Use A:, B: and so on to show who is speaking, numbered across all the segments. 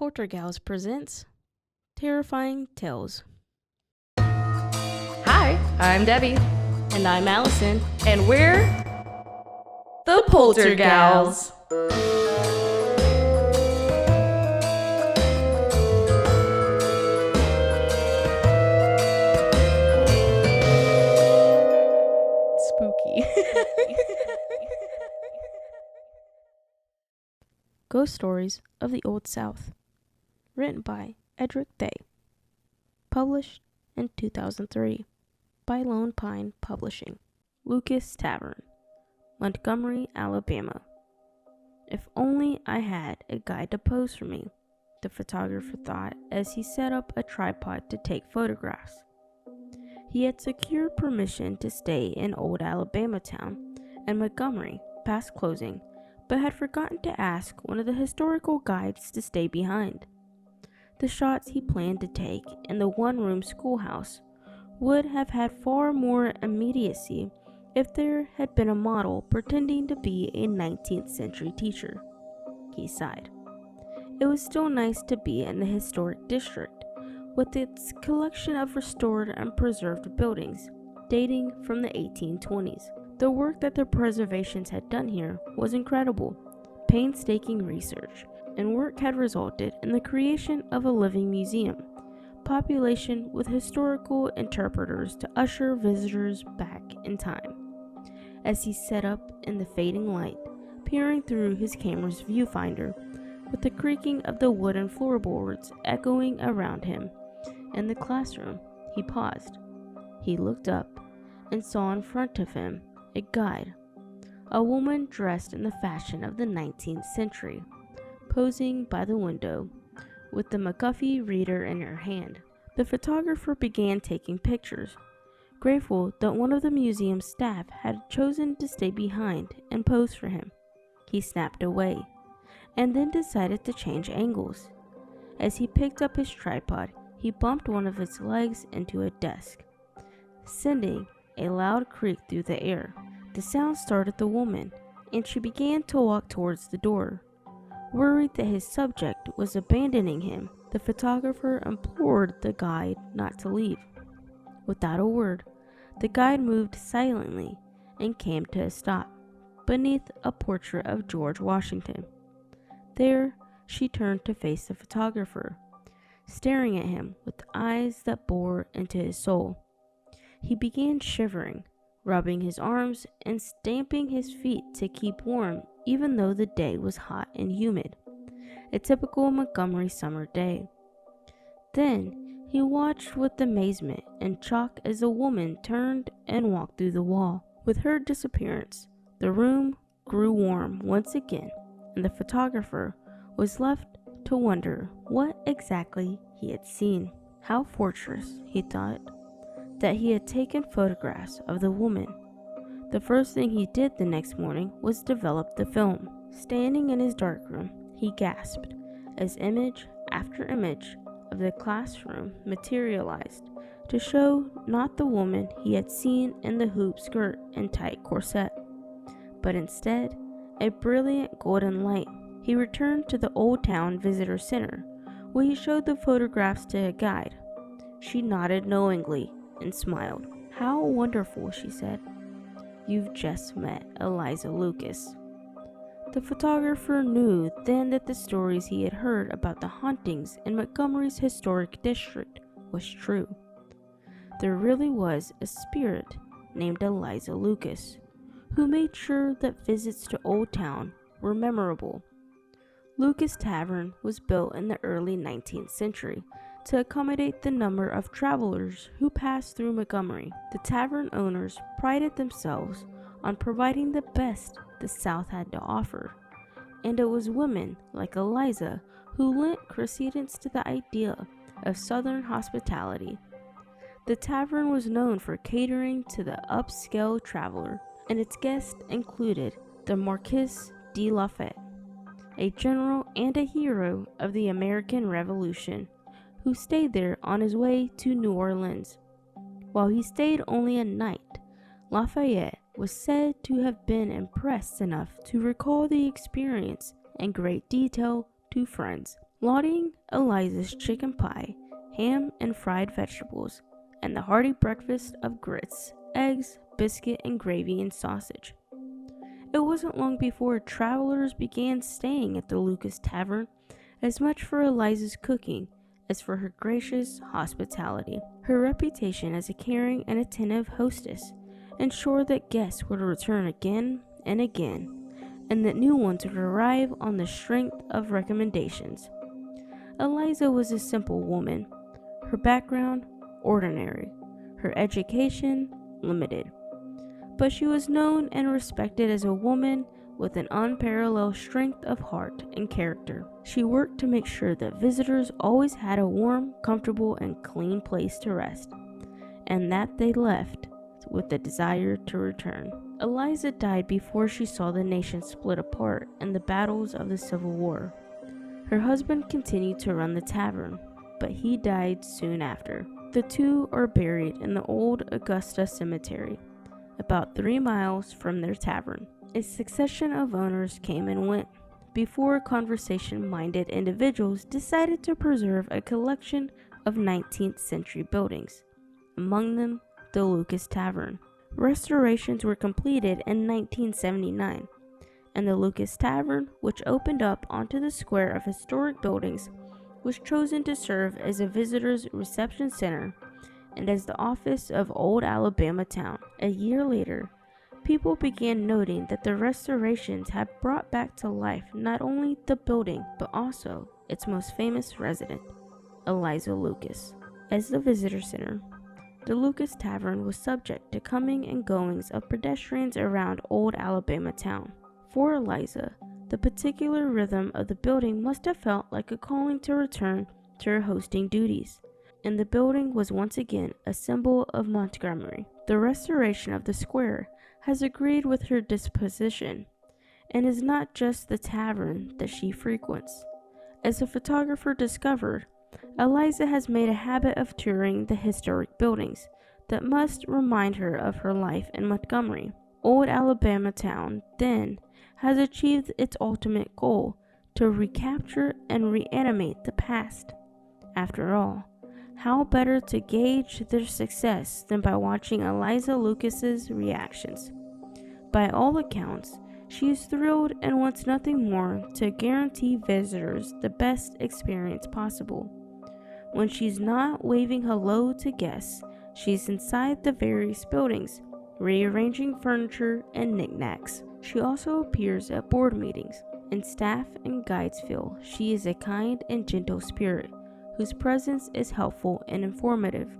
A: Poltergals presents Terrifying Tales.
B: Hi, I'm Debbie.
A: And I'm Allison.
B: And we're the Poltergals.
A: Spooky. Ghost Stories of the Old South. Written by Edrick Thay. Published in 2003 by Lone Pine Publishing. Lucas Tavern, Montgomery, Alabama. If only I had a guide to pose for me, the photographer thought as he set up a tripod to take photographs. He had secured permission to stay in old Alabama town and Montgomery past closing, but had forgotten to ask one of the historical guides to stay behind. The shots he planned to take in the one-room schoolhouse would have had far more immediacy if there had been a model pretending to be a 19th century teacher. He sighed. It was still nice to be in the historic district, with its collection of restored and preserved buildings dating from the 1820s. The work that the preservations had done here was incredible. Painstaking research and work had resulted in the creation of a living museum, population with historical interpreters to usher visitors back in time. As he sat up in the fading light, peering through his camera's viewfinder, with the creaking of the wooden floorboards echoing around him in the classroom, he paused. He looked up and saw in front of him a guide, a woman dressed in the fashion of the 19th century, posing by the window with the McGuffey reader in her hand. The photographer began taking pictures, grateful that one of the museum's staff had chosen to stay behind and pose for him. He snapped away, and then decided to change angles. As he picked up his tripod, he bumped one of its legs into a desk, sending a loud creak through the air. The sound startled the woman, and she began to walk towards the door. Worried that his subject was abandoning him, the photographer implored the guide not to leave. Without a word, the guide moved silently and came to a stop beneath a portrait of George Washington. There, she turned to face the photographer, staring at him with eyes that bored into his soul. He began shivering, rubbing his arms and stamping his feet to keep warm even though the day was hot and humid, a typical Montgomery summer day. Then he watched with amazement and shock as the woman turned and walked through the wall. With her disappearance, the room grew warm once again, and the photographer was left to wonder what exactly he had seen. How fortuitous, he thought, that he had taken photographs of the woman. The first thing he did the next morning was develop the film. Standing in his darkroom, he gasped as image after image of the classroom materialized to show not the woman he had seen in the hoop skirt and tight corset, but instead a brilliant golden light. He returned to the Old Town Visitor Center, where he showed the photographs to a guide. She nodded knowingly and smiled. "How wonderful," she said. "You've just met Eliza Lucas." The photographer knew then that the stories he had heard about the hauntings in Montgomery's historic district was true. There really was a spirit named Eliza Lucas, who made sure that visits to Old Town were memorable. Lucas Tavern was built in the early 19th century to accommodate the number of travelers who passed through Montgomery. The tavern owners prided themselves on providing the best the South had to offer, and it was women like Eliza who lent credence to the idea of Southern hospitality. The tavern was known for catering to the upscale traveler, and its guests included the Marquis de Lafayette, a general and a hero of the American Revolution, who stayed there on his way to New Orleans. While he stayed only a night, Lafayette was said to have been impressed enough to recall the experience in great detail to friends lauding Eliza's chicken pie, ham and fried vegetables, and the hearty breakfast of grits, eggs, biscuit, and gravy and sausage. It wasn't long before travelers began staying at the Lucas Tavern, as much for Eliza's cooking as for her gracious hospitality. Her reputation as a caring and attentive hostess ensured that guests would return again and again, and that new ones would arrive on the strength of recommendations. Eliza was a simple woman, her background ordinary, her education limited, but she was known and respected as a woman with an unparalleled strength of heart and character. She worked to make sure that visitors always had a warm, comfortable, and clean place to rest, and that they left with the desire to return. Eliza died before she saw the nation split apart in the battles of the Civil War. Her husband continued to run the tavern, but he died soon after. The two are buried in the old Augusta Cemetery, about 3 miles from their tavern. A succession of owners came and went before conversation-minded individuals decided to preserve a collection of 19th century buildings, among them the Lucas Tavern. Restorations were completed in 1979, and the Lucas Tavern, which opened up onto the square of historic buildings, was chosen to serve as a visitors' reception center and as the office of Old Alabama Town. A year later, people began noting that the restorations had brought back to life not only the building, but also its most famous resident, Eliza Lucas. As the visitor center, the Lucas Tavern was subject to coming and goings of pedestrians around Old Alabama Town. For Eliza, the particular rhythm of the building must have felt like a calling to return to her hosting duties, and the building was once again a symbol of Montgomery. The restoration of the square has agreed with her disposition, and is not just the tavern that she frequents. As a photographer discovered, Eliza has made a habit of touring the historic buildings that must remind her of her life in Montgomery. Old Alabama Town, then, has achieved its ultimate goal to recapture and reanimate the past. After all, how better to gauge their success than by watching Eliza Lucas's reactions? By all accounts, she is thrilled and wants nothing more to guarantee visitors the best experience possible. When she's not waving hello to guests, she's inside the various buildings, rearranging furniture and knickknacks. She also appears at board meetings, and staff and guides feel she is a kind and gentle spirit whose presence is helpful and informative.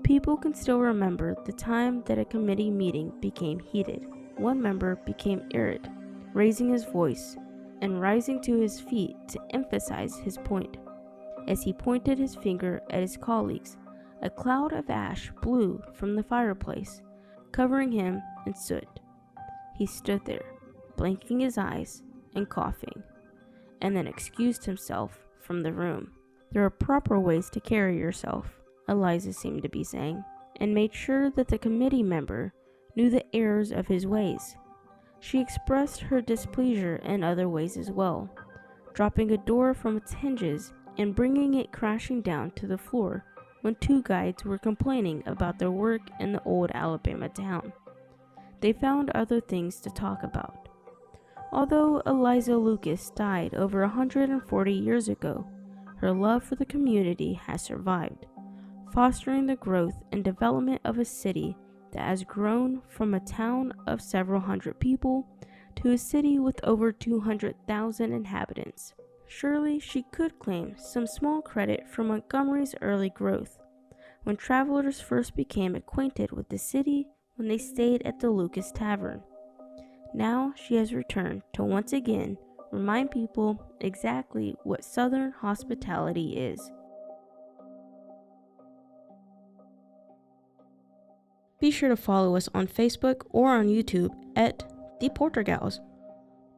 A: People can still remember the time that a committee meeting became heated. One member became irate, raising his voice and rising to his feet to emphasize his point. As he pointed his finger at his colleagues, a cloud of ash blew from the fireplace, covering him in soot. He stood there, blinking his eyes and coughing, and then excused himself from the room. There are proper ways to carry yourself, Eliza seemed to be saying, and made sure that the committee member knew the errors of his ways. She expressed her displeasure in other ways as well, dropping a door from its hinges and bringing it crashing down to the floor when two guides were complaining about their work in the Old Alabama Town. They found other things to talk about. Although Eliza Lucas died over 140 years ago, her love for the community has survived, fostering the growth and development of a city that has grown from a town of several hundred people to a city with over 200,000 inhabitants. Surely she could claim some small credit for Montgomery's early growth, when travelers first became acquainted with the city when they stayed at the Lucas Tavern. Now she has returned to once again remind people exactly what Southern hospitality is. Be sure to follow us on Facebook or on YouTube at The Poltergals,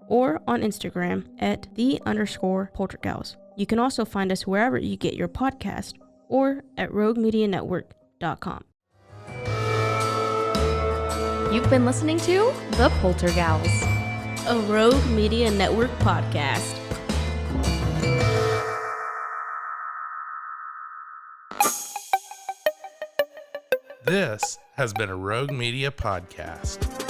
A: or on Instagram at _Poltergals. You can also find us wherever you get your podcast or at roguemedianetwork.com.
B: You've been listening to The Poltergals,
A: a Rogue Media Network podcast.
C: This has been a Rogue Media podcast.